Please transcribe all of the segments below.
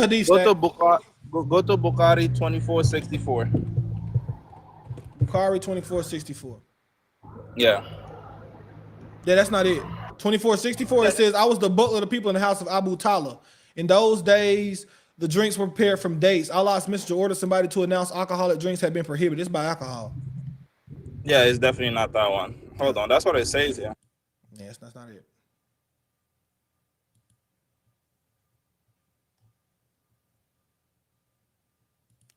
Hadith Go stat. to Bukhari. Go to Bukhari 2464. Bukhari 2464. Yeah. Yeah, that's not it. 2464, it says, I was the butler of the people in the house of Abu Talha. In those days, the drinks were prepared from dates. Allah's messenger ordered somebody to announce alcoholic drinks had been prohibited. It's by alcohol. Yeah, it's definitely not that one. Hold on, that's what it says here. Yes, that's not it.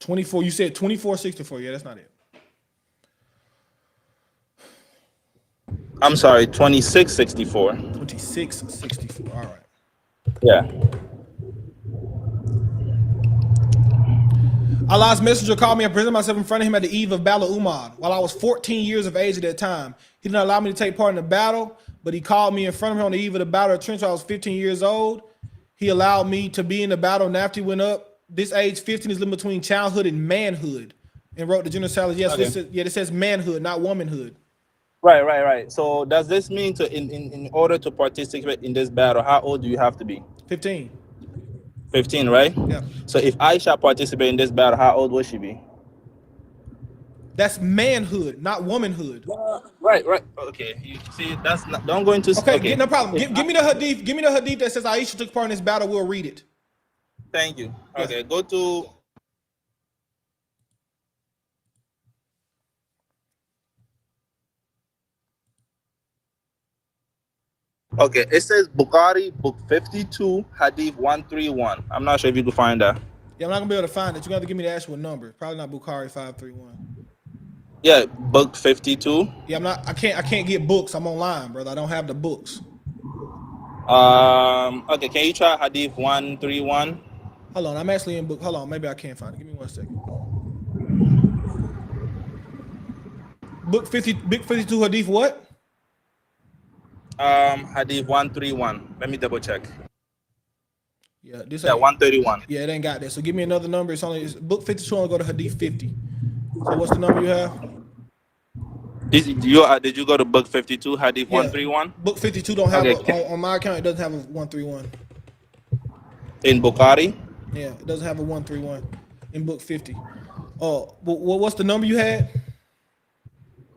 $24. You said 2464. Yeah, that's not it. I'm sorry, 2664. 2664. All right. Yeah. Allah's messenger called me and presented myself in front of him at the eve of Battle Umar. While I was 14 years of age at that time, he did not allow me to take part in the battle, but he called me in front of him on the eve of the battle of Trench. I was 15 years old. He allowed me to be in the battle, and after he went up, this age 15 is living between childhood and manhood, and wrote the general salad. Yes, okay. This says manhood, not womanhood. Right. So does this mean in order to participate in this battle, how old do you have to be? 15. 15, right? Yeah. So if Aisha participated in this battle, how old would she be? That's manhood, not womanhood. Right. Okay. You see, that's not. Don't go into. Okay. No problem. Give me the hadith. Give me the hadith that says Aisha took part in this battle. We'll read it. Thank you. Okay. Yeah. Go to. Okay, it says Bukhari, book 52, hadith 131. I'm not sure if you can find that. Yeah, I'm not gonna be able to find it. You're gonna have to give me the actual number. Probably not Bukhari 531. Yeah, book 52. Yeah, I can't get books. I'm online, brother. I don't have the books. Okay, can you try hadith 131? Hold on, I'm actually in book. Hold on, maybe I can't find it. Give me 1 second. Book 52 hadith what? Hadith 131. Let me double check. Yeah, this. Yeah, 131. Yeah, it ain't got that. So give me another number. It's book 52. I'll go to hadith 50. So what's the number you have? Did you go to book 52, hadith 131? Book 52 don't have on my account. It doesn't have a 131. In Bukhari? Yeah, it doesn't have a 131 in book 50. Oh, what's the number you had?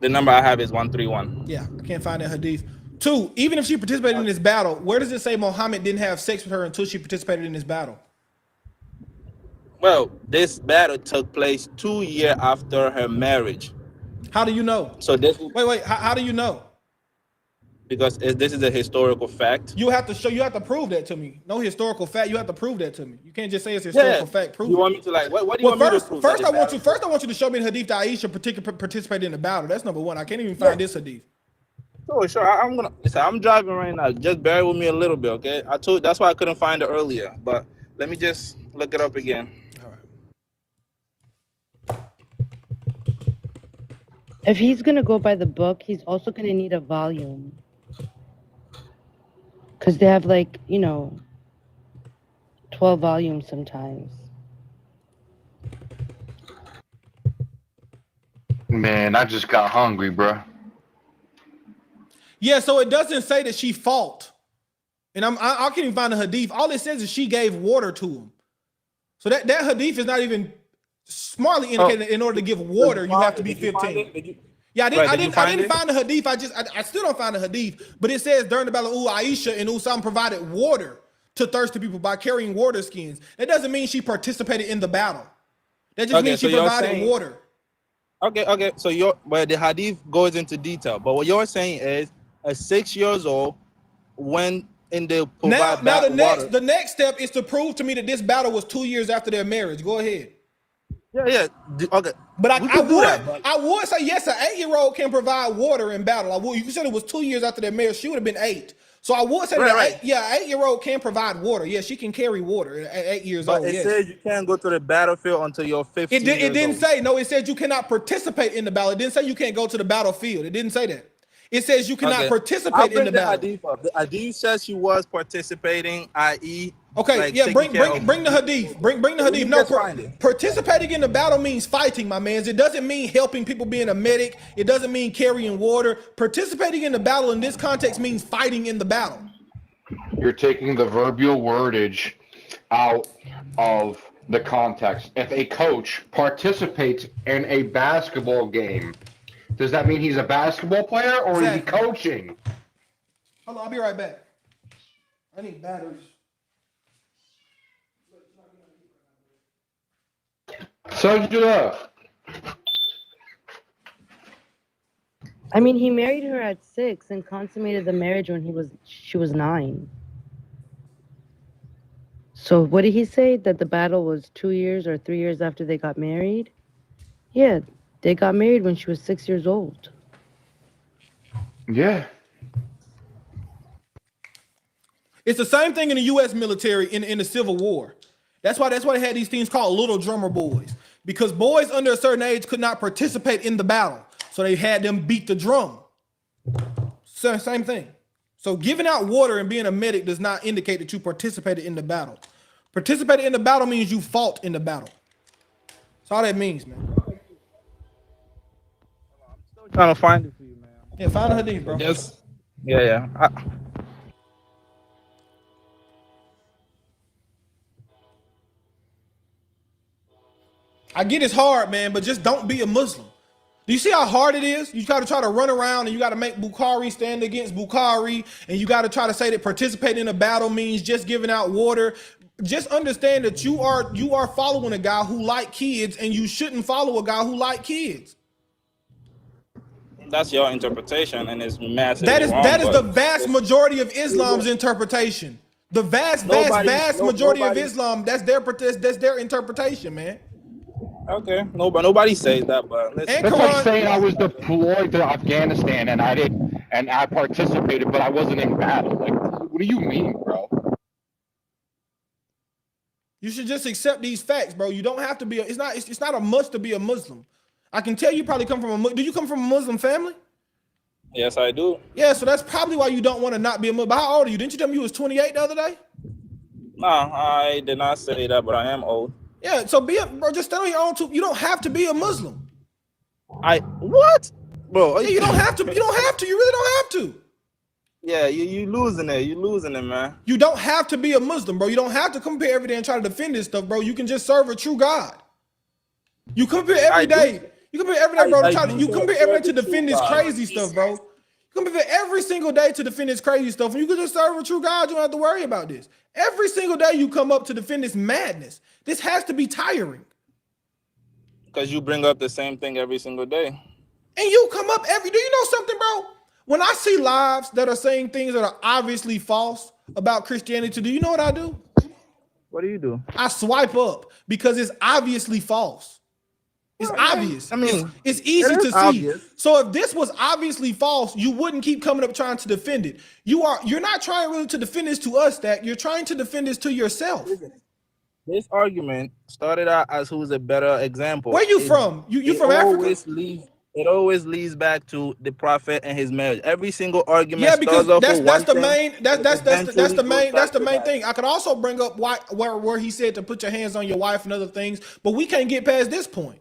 The number I have is 131. Yeah, I can't find that hadith. 2, even if she participated in this battle, where does it say Muhammad didn't have sex with her until she participated in this battle? Well, this battle took place 2 years after her marriage. How do you know? So this. Wait. How do you know? Because this is a historical fact. You have to prove that to me. No historical fact. You have to prove that to me. You can't just say it's a historical fact. Prove you want me to like what do you want me to prove? First I want you to show me the hadith that Aisha participated in the battle. That's number one. I can't even find this hadith. Oh, sure. I'm driving right now. Just bear with me a little bit, okay? That's why I couldn't find it earlier. But let me just look it up again. All right. If he's gonna go by the book, he's also gonna need a volume. Because they have 12 volumes sometimes. Man, I just got hungry, bro. Yeah, so it doesn't say that she fought. And I can't even find the hadith. All it says is she gave water to him. So that hadith is not even smartly indicated. In order to give water, you have to be 15. Yeah, I didn't find the hadith. I still don't find the hadith, but it says during the battle of Aisha and Usam provided water to thirsty people by carrying water skins. That doesn't mean she participated in the battle. That just means she provided water. Okay. So the hadith goes into detail, but what you're saying is a 6 years old when in the the next step is to prove to me that this battle was 2 years after their marriage. Go ahead. Yeah. Okay. But I would say yes, an 8-year-old can provide water in battle. You said it was 2 years after their marriage. She would have been 8. So I would say an 8-year-old can provide water. Yeah, she can carry water at 8 years old. It says you can't go to the battlefield until you're 15. It didn't say. No, it said you cannot participate in the battle. It didn't say you can't go to the battlefield. It didn't say that. It says you cannot participate in the battle. The hadith says she was participating, i.e. Okay, bring the hadith. Bring the hadith. No, participating in the battle means fighting, my man. It doesn't mean helping people, being a medic. It doesn't mean carrying water. Participating in the battle in this context means fighting in the battle. You're taking the verbal wordage out of the context. If a coach participates in a basketball game, does that mean he's a basketball player or is he coaching? Hold on, I'll be right back. I need batteries. So I mean, he married her at 6 and consummated the marriage when she was 9. So what did he say? That the battle was 2 years or 3 years after they got married? Yeah, they got married when she was 6 years old. yeah. It's the same thing in the U.S. military in the Civil War. That's why they had these things called little drummer boys, because boys under a certain age could not participate in the battle, so they had them beat the drum. So, same thing. So giving out water and being a medic does not indicate that you participated in the battle. Participated in the battle means you fought in the battle. That's all that means, man. I'm still trying to find it for you, man. Yeah, find a hadith, bro. Yes. Yeah. I get it's hard, man, but just don't be a Muslim. Do you see how hard it is? You try to run around and you got to make Bukhari stand against Bukhari, and you got to try to say that participating in a battle means just giving out water. Just understand that you are following a guy who like kids, and you shouldn't follow a guy who like kids. That's your interpretation, and it's massive. That is the vast majority of Islam's interpretation. The vast majority of Islam, that's their interpretation, man. Okay, nobody says that, but that's like saying I was deployed to Afghanistan and I participated, but I wasn't in battle. Like, what do you mean, bro? You should just accept these facts, bro. You don't have to be. It's not a must to be a Muslim. I can tell you probably come from do you come from a Muslim family? Yes, I do. Yeah, so that's probably why you don't want to not be a Muslim. But how old are you? Didn't you tell me you was 28 the other day? No, I did not say that, but I am old. Yeah, so bro, just stand on your own too. You don't have to be a Muslim. What? Bro, Yeah, you don't have to. You don't have to. You really don't have to. Yeah, you losing it. You losing it, man. You don't have to be a Muslim, bro. You don't have to come here every day and try to defend this stuff, bro. You can just serve a true God. You come here every day. You come here every day, bro. You come here every day to defend this crazy stuff, bro. You come here every single day to defend this crazy stuff, and you can just serve a true God. You don't have to worry about this. Every single day you come up to defend this madness. This has to be tiring. Because you bring up the same thing every single day. And you come up do you know something, bro? When I see lives that are saying things that are obviously false about Christianity, do you know what I do? What do you do? I swipe up because it's obviously false. It's obvious. I mean, it's easy to see. Obvious. So if this was obviously false, you wouldn't keep coming up trying to defend it. You're not trying really to defend this to us, that you're trying to defend this to yourself. This argument started out as who's a better example. Where you from? You from Africa? It always leads back to the prophet and his marriage. Every single argument. Yeah, because that's the main thing. I could also bring up where he said to put your hands on your wife and other things, but we can't get past this point.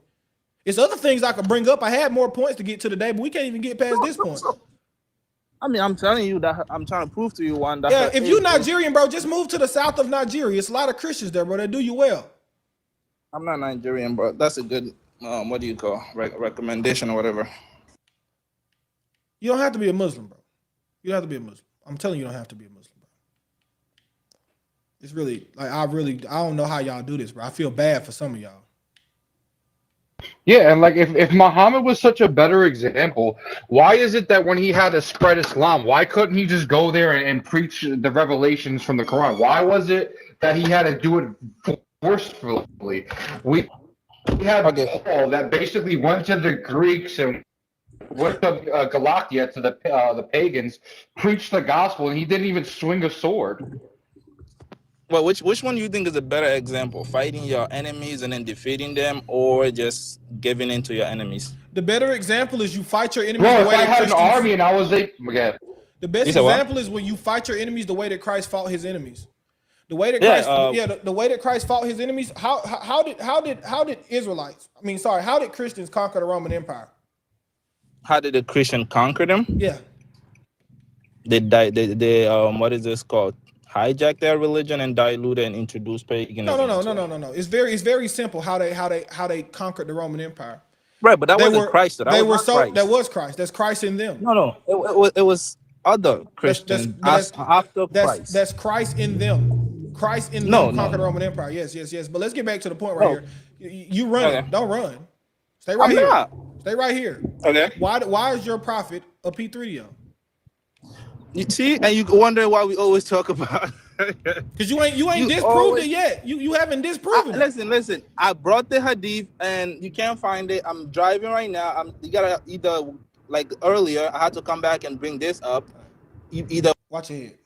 It's other things I could bring up. I had more points to get to today, but we can't even get past this point. I mean, I'm telling you that I'm trying to prove to you one. Yeah, if you're Nigerian, bro, just move to the south of Nigeria. It's a lot of Christians there, bro. They do you well. I'm not Nigerian, bro. That's a good, what do you call, recommendation or whatever. You don't have to be a Muslim, bro. You don't have to be a Muslim. I'm telling you, you don't have to be a Muslim, bro. It's really, like, I don't know how y'all do this, bro. I feel bad for some of y'all. Yeah, and like if Muhammad was such a better example, why is it that when he had to spread Islam, why couldn't he just go there and preach the revelations from the Quran? Why was it that he had to do it forcefully? We had Paul that basically went to the Greeks and went to Galatia to the pagans, preached the gospel, and he didn't even swing a sword. Well, which one do you think is a better example? Fighting your enemies and then defeating them, or just giving in to your enemies? The better example is you fight your enemies. Bro, if I had an army and I was the best example is when you fight your enemies the way that Christ fought his enemies. The way that Christ, the way that Christ fought his enemies. How did Israelites? How did Christians conquer the Roman Empire? How did the Christian conquer them? Yeah. They died. They what is this called? hijack their religion and dilute it and introduce paganism. No. It's very simple how they conquered the Roman Empire. Right, but that wasn't Christ. That was Christ. That's Christ in them. No. It was other Christians after Christ. That's Christ in them. Christ in them conquered the Roman Empire. Yes. But let's get back to the point right here. You run. Okay. Don't run. Stay right here. Not. Stay right here. Okay. Why is your prophet a P3O? You see, and you wonder why we always talk about. Because you ain't disproved it yet. You haven't disproven it. Listen. I brought the hadith and you can't find it. I'm driving right now. You gotta either like earlier. I had to come back and bring this up. Either watch it.